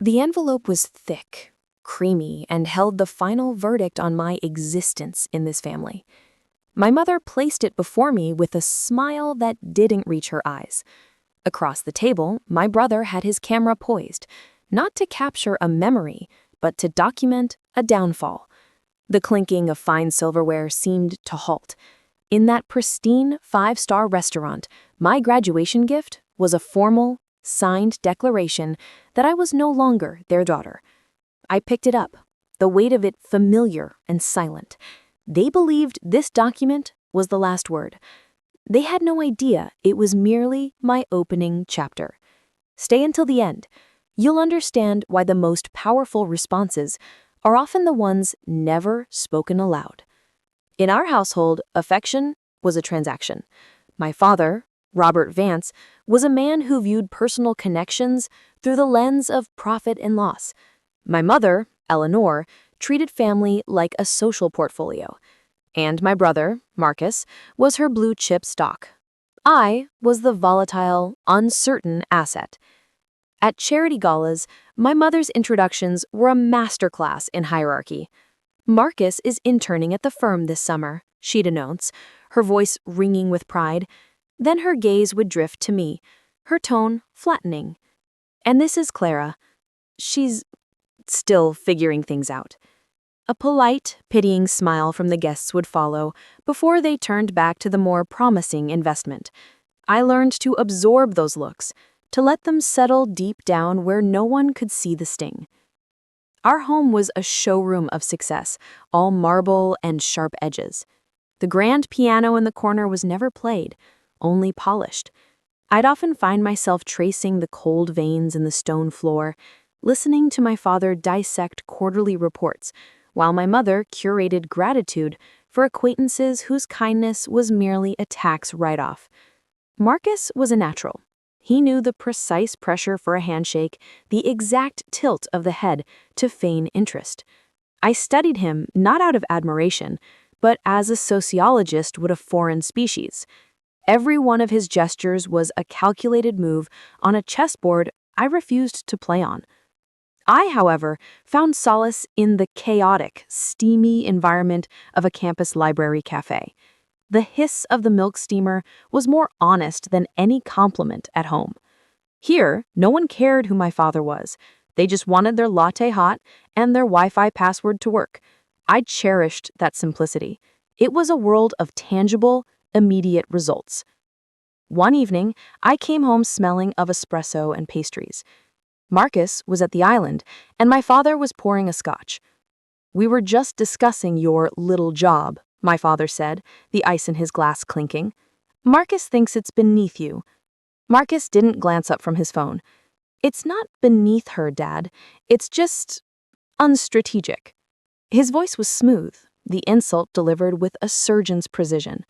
The envelope was thick, creamy, and held the final verdict on my existence in this family. My mother placed it before me with a smile that didn't reach her eyes. Across the table, my brother had his camera poised, not to capture a memory, but to document a downfall. The clinking of fine silverware seemed to halt. In that pristine five-star restaurant, my graduation gift was a formal, signed declaration that I was no longer their daughter. I picked it up, the weight of it familiar and silent. They believed this document was the last word. They had no idea it was merely my opening chapter. Stay until the end. You'll understand why the most powerful responses are often the ones never spoken aloud. In our household, affection was a transaction. My father, Robert Vance, was a man who viewed personal connections through the lens of profit and loss. My mother, Eleanor, treated family like a social portfolio. And my brother, Marcus, was her blue chip stock. I was the volatile, uncertain asset. At charity galas, my mother's introductions were a masterclass in hierarchy. "Marcus is interning at the firm this summer," she'd announce, her voice ringing with pride. Then her gaze would drift to me, her tone flattening. "And this is Clara. She's still figuring things out." A polite, pitying smile from the guests would follow before they turned back to the more promising investment. I learned to absorb those looks, to let them settle deep down where no one could see the sting. Our home was a showroom of success, all marble and sharp edges. The grand piano in the corner was never played, only polished. I'd often find myself tracing the cold veins in the stone floor, listening to my father dissect quarterly reports, while my mother curated gratitude for acquaintances whose kindness was merely a tax write-off. Marcus was a natural. He knew the precise pressure for a handshake, the exact tilt of the head to feign interest. I studied him not out of admiration, but as a sociologist would a foreign species. Every one of his gestures was a calculated move on a chessboard I refused to play on. I, however, found solace in the chaotic, steamy environment of a campus library cafe. The hiss of the milk steamer was more honest than any compliment at home. Here, no one cared who my father was. They just wanted their latte hot and their Wi-Fi password to work. I cherished that simplicity. It was a world of tangible, immediate results. One evening, I came home smelling of espresso and pastries. Marcus was at the island, and my father was pouring a scotch. "We were just discussing your little job," my father said, the ice in his glass clinking. "Marcus thinks it's beneath you." Marcus didn't glance up from his phone. "It's not beneath her, Dad. It's just unstrategic." His voice was smooth, the insult delivered with a surgeon's precision.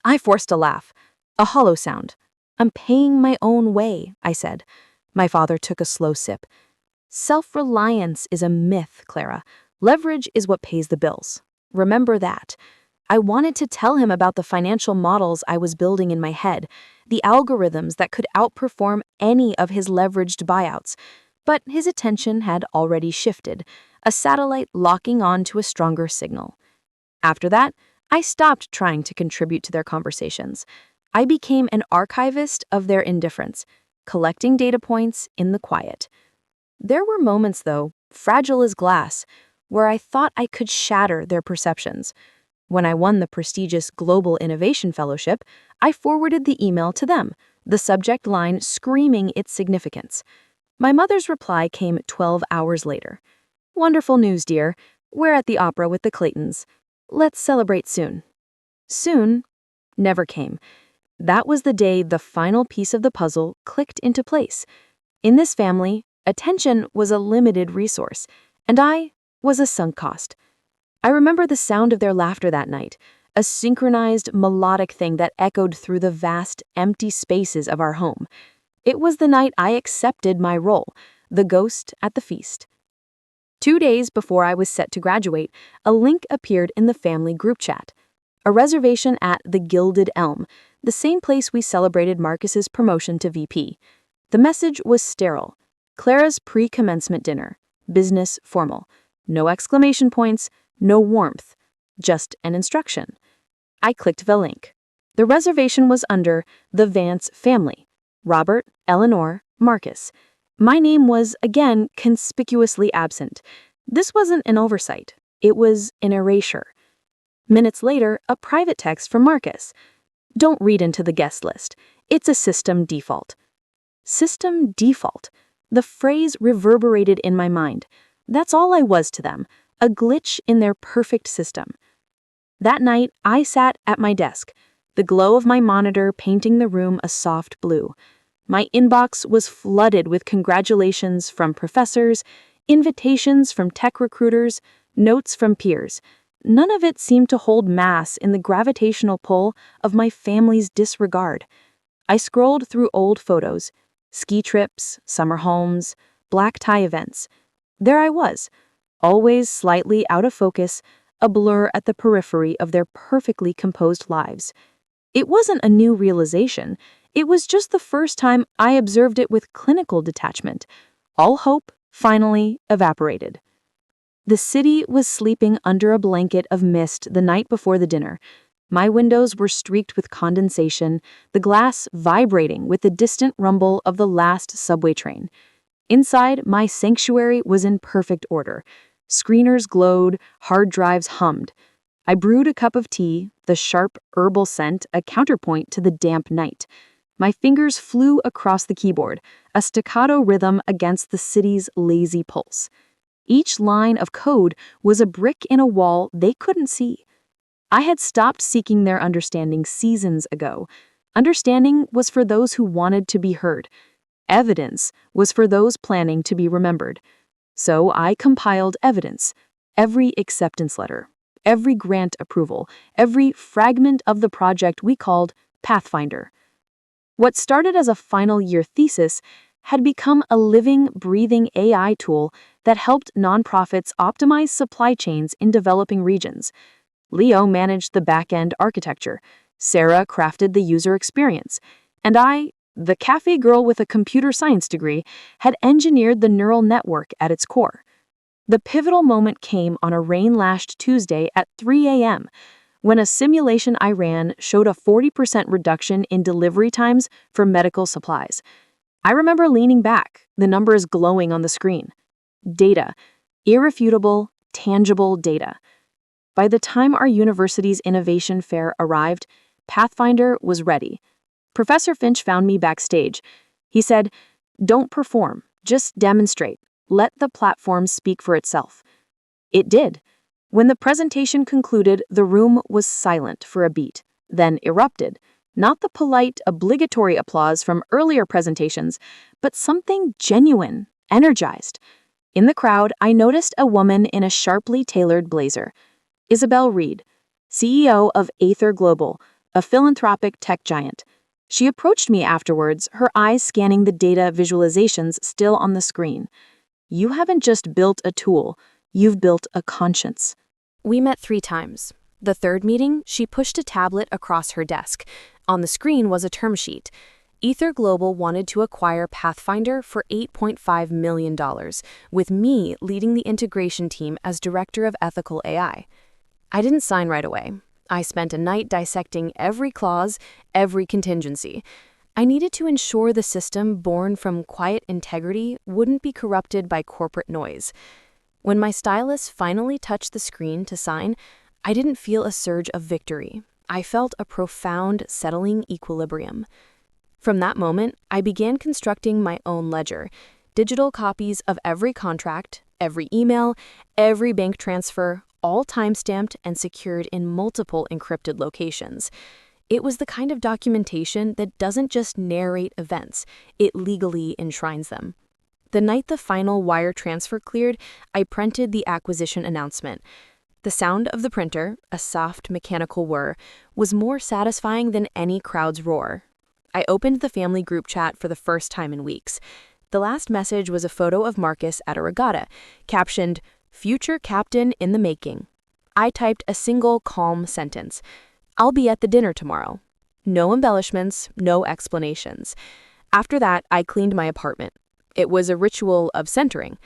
I forced a laugh, a hollow sound. "I'm paying my own way," I said. My father took a slow sip. "Self-reliance is a myth, Clara. Leverage is what pays the bills. Remember that." I wanted to tell him about the financial models I was building in my head, the algorithms that could outperform any of his leveraged buyouts. But his attention had already shifted, a satellite locking on to a stronger signal. After that, I stopped trying to contribute to their conversations. I became an archivist of their indifference, collecting data points in the quiet. There were moments, though, fragile as glass, where I thought I could shatter their perceptions. When I won the prestigious Global Innovation Fellowship, I forwarded the email to them, the subject line screaming its significance. My mother's reply came 12 hours later. "Wonderful news, dear. We're at the opera with the Claytons. Let's celebrate soon." Soon never came. That was the day the final piece of the puzzle clicked into place. In this family, attention was a limited resource, and I was a sunk cost. I remember the sound of their laughter that night, a synchronized, melodic thing that echoed through the vast, empty spaces of our home. It was the night I accepted my role, the ghost at the feast. 2 days before I was set to graduate, a link appeared in the family group chat. A reservation at the Gilded Elm, the same place we celebrated Marcus's promotion to VP. The message was sterile. Clara's pre-commencement dinner. Business formal. No exclamation points, no warmth. Just an instruction. I clicked the link. The reservation was under the Vance family. Robert, Eleanor, Marcus. My name was, again, conspicuously absent. This wasn't an oversight. It was an erasure. Minutes later, a private text from Marcus. Don't read into the guest list. It's a system default. System default. The phrase reverberated in my mind. That's all I was to them, a glitch in their perfect system. That night, I sat at my desk, the glow of my monitor painting the room a soft blue. My inbox was flooded with congratulations from professors, invitations from tech recruiters, notes from peers. None of it seemed to hold mass in the gravitational pull of my family's disregard. I scrolled through old photos, ski trips, summer homes, black tie events. There I was, always slightly out of focus, a blur at the periphery of their perfectly composed lives. It wasn't a new realization. It was just the first time I observed it with clinical detachment. All hope finally evaporated. The city was sleeping under a blanket of mist the night before the dinner. My windows were streaked with condensation, the glass vibrating with the distant rumble of the last subway train. Inside, my sanctuary was in perfect order. Screeners glowed, hard drives hummed. I brewed a cup of tea, the sharp herbal scent a counterpoint to the damp night. My fingers flew across the keyboard, a staccato rhythm against the city's lazy pulse. Each line of code was a brick in a wall they couldn't see. I had stopped seeking their understanding seasons ago. Understanding was for those who wanted to be heard. Evidence was for those planning to be remembered. So I compiled evidence, every acceptance letter, every grant approval, every fragment of the project we called Pathfinder. What started as a final year thesis had become a living, breathing AI tool that helped nonprofits optimize supply chains in developing regions. Leo managed the back-end architecture, Sarah crafted the user experience, and I, the cafe girl with a computer science degree, had engineered the neural network at its core. The pivotal moment came on a rain-lashed Tuesday at 3 a.m., when a simulation I ran showed a 40% reduction in delivery times for medical supplies. I remember leaning back, the numbers glowing on the screen. Data. Irrefutable, tangible data. By the time our university's innovation fair arrived, Pathfinder was ready. Professor Finch found me backstage. He said, "Don't perform, just demonstrate. Let the platform speak for itself." It did. When the presentation concluded, the room was silent for a beat, then erupted. Not the polite, obligatory applause from earlier presentations, but something genuine, energized. In the crowd, I noticed a woman in a sharply tailored blazer. Isabel Reed, CEO of Aether Global, a philanthropic tech giant. She approached me afterwards, her eyes scanning the data visualizations still on the screen. "You haven't just built a tool, you've built a conscience." We met 3 times. The third meeting, she pushed a tablet across her desk. On the screen was a term sheet. Aether Global wanted to acquire Pathfinder for $8.5 million, with me leading the integration team as Director of Ethical AI. I didn't sign right away. I spent a night dissecting every clause, every contingency. I needed to ensure the system born from quiet integrity wouldn't be corrupted by corporate noise. When my stylus finally touched the screen to sign, I didn't feel a surge of victory. I felt a profound, settling equilibrium. From that moment, I began constructing my own ledger, digital copies of every contract, every email, every bank transfer, all timestamped and secured in multiple encrypted locations. It was the kind of documentation that doesn't just narrate events, it legally enshrines them. The night the final wire transfer cleared, I printed the acquisition announcement. The sound of the printer, a soft mechanical whir, was more satisfying than any crowd's roar. I opened the family group chat for the first time in weeks. The last message was a photo of Marcus at a regatta, captioned, "Future Captain in the Making." I typed a single calm sentence. "I'll be at the dinner tomorrow." No embellishments, no explanations. After that, I cleaned my apartment. It was a ritual of centering.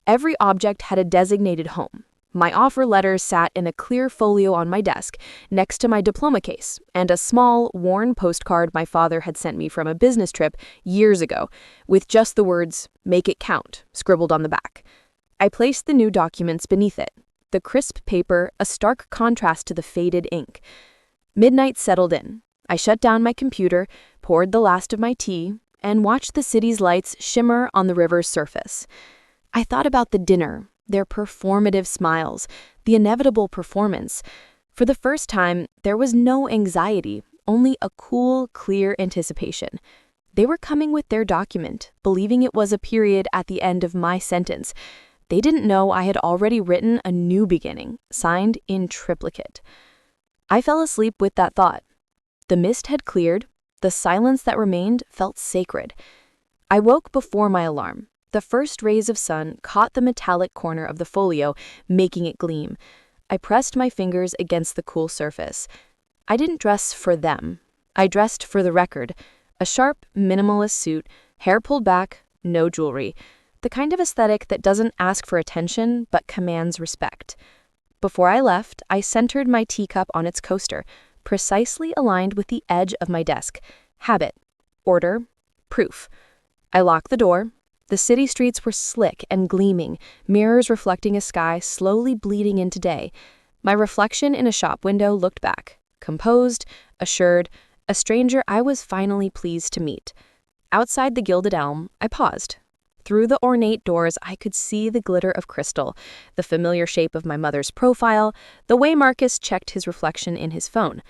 Every object had a designated home. My offer letters sat in a clear folio on my desk, next to my diploma case, and a small, worn postcard my father had sent me from a business trip years ago, with just the words, "Make it count," scribbled on the back. I placed the new documents beneath it, the crisp paper a stark contrast to the faded ink. Midnight settled in. I shut down my computer, poured the last of my tea, and watched the city's lights shimmer on the river's surface. I thought about the dinner, their performative smiles, the inevitable performance. For the first time, there was no anxiety, only a cool, clear anticipation. They were coming with their document, believing it was a period at the end of my sentence. They didn't know I had already written a new beginning, signed in triplicate. I fell asleep with that thought. The mist had cleared. The silence that remained felt sacred. I woke before my alarm. The first rays of sun caught the metallic corner of the folio, making it gleam. I pressed my fingers against the cool surface. I didn't dress for them. I dressed for the record. A sharp, minimalist suit, hair pulled back, no jewelry. The kind of aesthetic that doesn't ask for attention, but commands respect. Before I left, I centered my teacup on its coaster, precisely aligned with the edge of my desk. Habit, order, proof. I locked the door. The city streets were slick and gleaming, mirrors reflecting a sky slowly bleeding into day. My reflection in a shop window looked back, composed, assured, a stranger I was finally pleased to meet. Outside the gilded elm, I paused. Through the ornate doors, I could see the glitter of crystal, the familiar shape of my mother's profile, the way Marcus checked his reflection in his phone.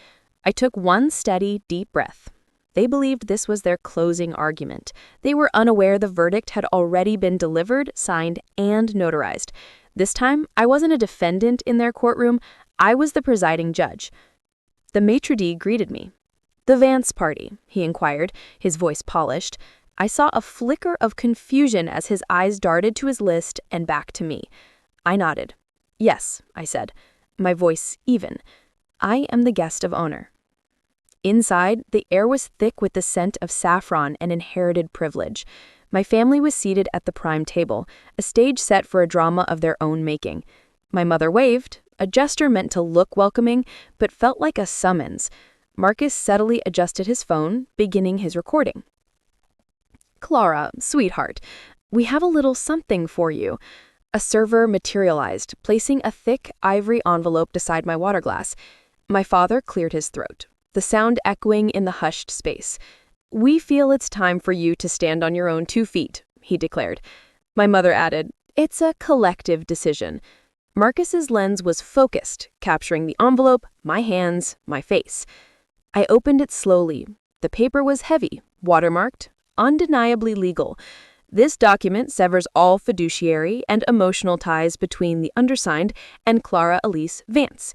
I took one steady, deep breath. They believed this was their closing argument. They were unaware the verdict had already been delivered, signed, and notarized. This time, I wasn't a defendant in their courtroom. I was the presiding judge. The maitre d' greeted me. "The Vance party," he inquired, his voice polished. I saw a flicker of confusion as his eyes darted to his list and back to me. I nodded. "Yes," I said, my voice even. "I am the guest of honor." Inside, the air was thick with the scent of saffron and inherited privilege. My family was seated at the prime table, a stage set for a drama of their own making. My mother waved, a gesture meant to look welcoming, but felt like a summons. Marcus subtly adjusted his phone, beginning his recording. "Clara, sweetheart, we have a little something for you." A server materialized, placing a thick ivory envelope beside my water glass. My father cleared his throat, the sound echoing in the hushed space. "We feel it's time for you to stand on your own 2 feet, he declared. My mother added, "It's a collective decision." Marcus's lens was focused, capturing the envelope, my hands, my face. I opened it slowly. The paper was heavy, watermarked, undeniably legal. This document severs all fiduciary and emotional ties between the undersigned and Clara Elise Vance.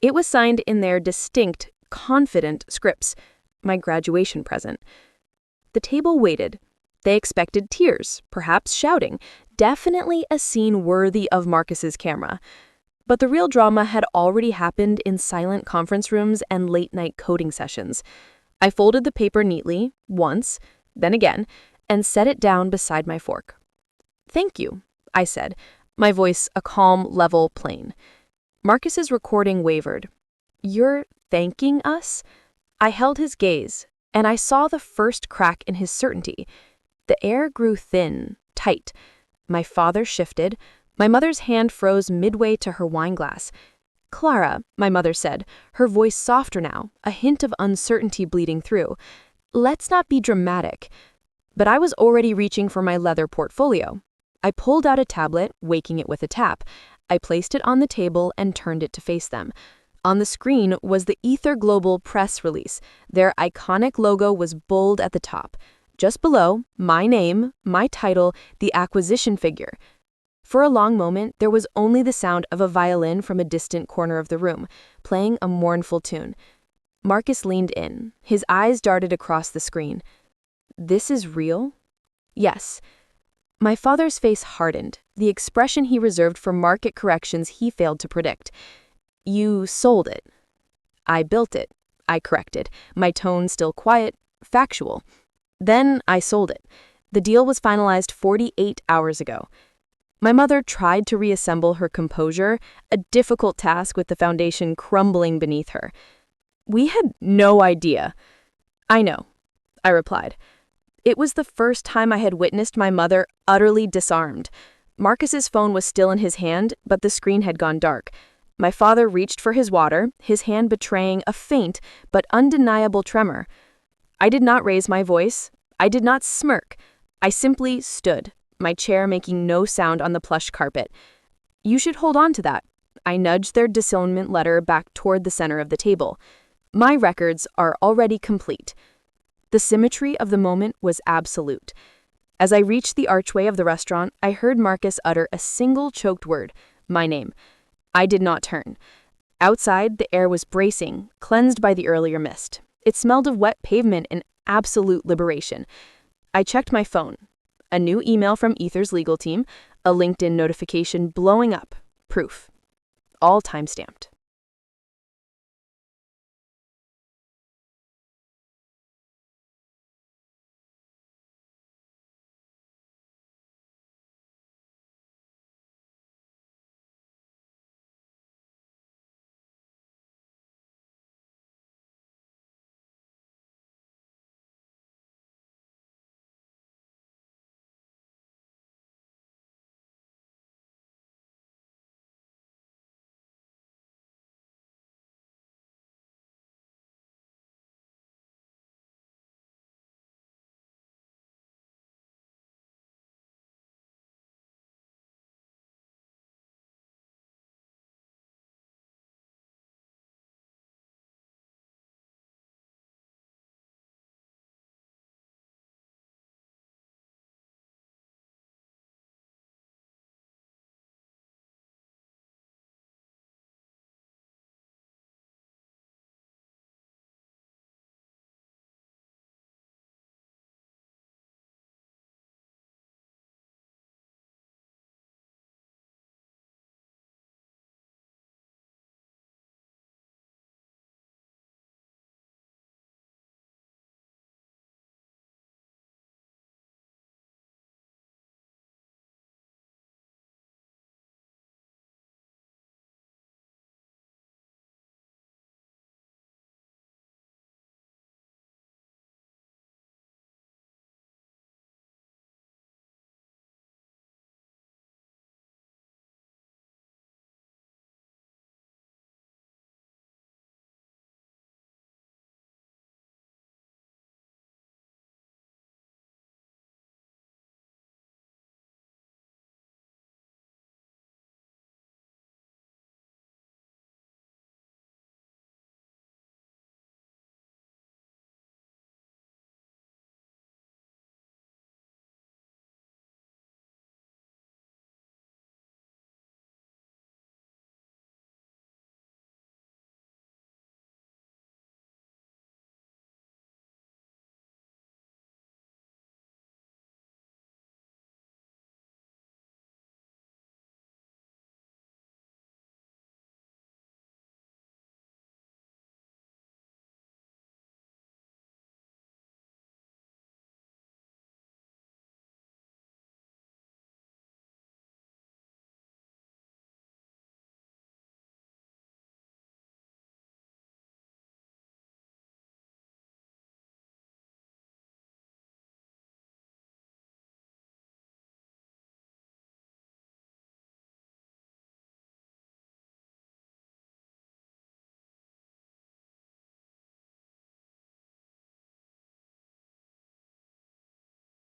It was signed in their distinct, confident scripts, my graduation present. The table waited. They expected tears, perhaps shouting, definitely a scene worthy of Marcus's camera. But the real drama had already happened in silent conference rooms and late-night coding sessions. I folded the paper neatly, once, then again, and set it down beside my fork. "Thank you," I said, my voice a calm, level, plain. Marcus's recording wavered. "You're thanking us?" I held his gaze, and I saw the first crack in his certainty. The air grew thin, tight. My father shifted. My mother's hand froze midway to her wineglass. "Clara," my mother said, her voice softer now, a hint of uncertainty bleeding through. "Let's not be dramatic." But I was already reaching for my leather portfolio. I pulled out a tablet, waking it with a tap. I placed it on the table and turned it to face them. On the screen was the Ether Global press release. Their iconic logo was bold at the top. Just below, my name, my title, the acquisition figure. For a long moment, there was only the sound of a violin from a distant corner of the room, playing a mournful tune. Marcus leaned in. His eyes darted across the screen. "This is real?" "Yes." My father's face hardened, the expression he reserved for market corrections he failed to predict. "You sold it." "I built it," I corrected, my tone still quiet, factual. "Then I sold it. The deal was finalized 48 hours ago. My mother tried to reassemble her composure, a difficult task with the foundation crumbling beneath her. We had no idea. I know, I replied. It was the first time I had witnessed my mother utterly disarmed. Marcus's phone was still in his hand, but the screen had gone dark. My father reached for his water, his hand betraying a faint but undeniable tremor. I did not raise my voice. I did not smirk. I simply stood, my chair making no sound on the plush carpet. You should hold on to that. I nudged their disownment letter back toward the center of the table. My records are already complete. The symmetry of the moment was absolute. As I reached the archway of the restaurant, I heard Marcus utter a single choked word, my name. I did not turn. Outside, the air was bracing, cleansed by the earlier mist. It smelled of wet pavement and absolute liberation. I checked my phone. A new email from Ether's legal team, a LinkedIn notification blowing up. Proof. All time-stamped.